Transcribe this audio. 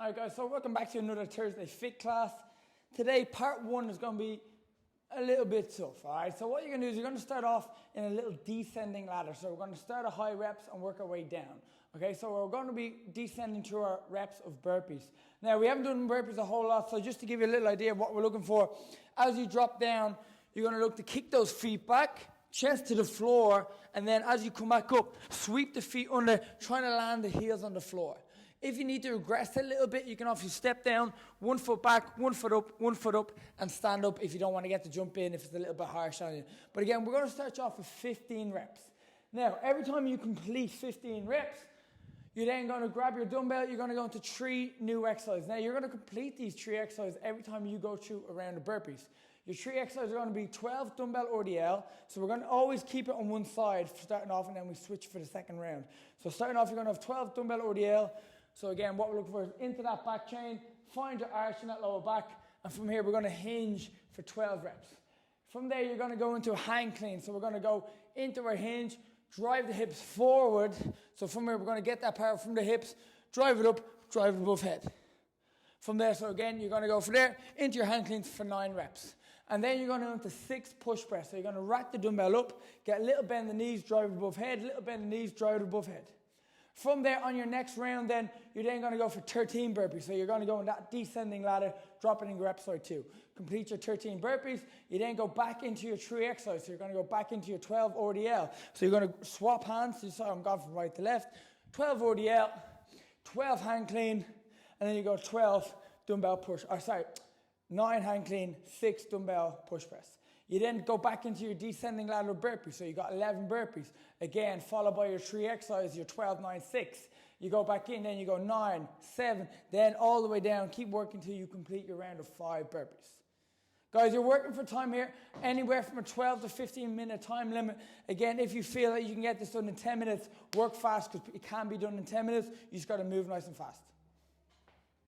Alright guys, so welcome back to another Thursday Fit class. Today part 1 is going to be a little bit tough, alright? So what you're going to do is you're going to start off in a little descending ladder. So we're going to start at high reps and work our way down. Okay, so we're going to be descending through our reps of burpees. Now we haven't done burpees a whole lot, so just to give you a little idea of what we're looking for, as you drop down, you're going to look to kick those feet back, chest to the floor, and then as you come back up, sweep the feet under, trying to land the heels on the floor. If you need to regress a little bit, you can obviously step down, 1 foot back, 1 foot up, and stand up if you don't want to get to jump in, if it's a little bit harsh on you. But again, we're going to start you off with 15 reps. Now, every time you complete 15 reps, you're then going to grab your dumbbell, you're going to go into 3 new exercises. Now, you're going to complete these 3 exercises every time you go through a round of burpees. Your 3 exercises are going to be 12 dumbbell RDL. So we're going to always keep it on one side for starting off, and then we switch for the second round. So starting off, you're going to have 12 dumbbell RDL. So again, what we're looking for is into that back chain, find your arch in that lower back, and from here we're going to hinge for 12 reps. From there, you're going to go into a hang clean. So we're going to go into our hinge, drive the hips forward. So from here, we're going to get that power from the hips, drive it up, drive it above head. From there, so again, you're going to go from there into your hang cleans for 9 reps. And then you're going to go into 6 push press. So you're going to rack the dumbbell up, get a little bend in the knees, drive it above head, little bend in the knees, drive it above head. From there, on your next round, then, you're then going to go for 13 burpees. So you're going to go in that descending ladder, dropping in rep side 2. Complete your 13 burpees. You then go back into your 3 exercises. So you're going to go back into your 12 RDL. So you're going to swap hands. So I'm going from right to left. 12 RDL, 12 hang clean, and then you go 12 dumbbell push. 9 hang clean, 6 dumbbell push press. You then go back into your descending ladder burpees. So you got 11 burpees. Again, followed by your 3 exercises, your 12, 9, 6. You go back in, then you go 9, 7, then all the way down. Keep working until you complete your round of 5 burpees. Guys, you're working for time here, anywhere from a 12 to 15 minute time limit. Again, if you feel that you can get this done in 10 minutes, work fast because it can be done in 10 minutes. You just got to move nice and fast.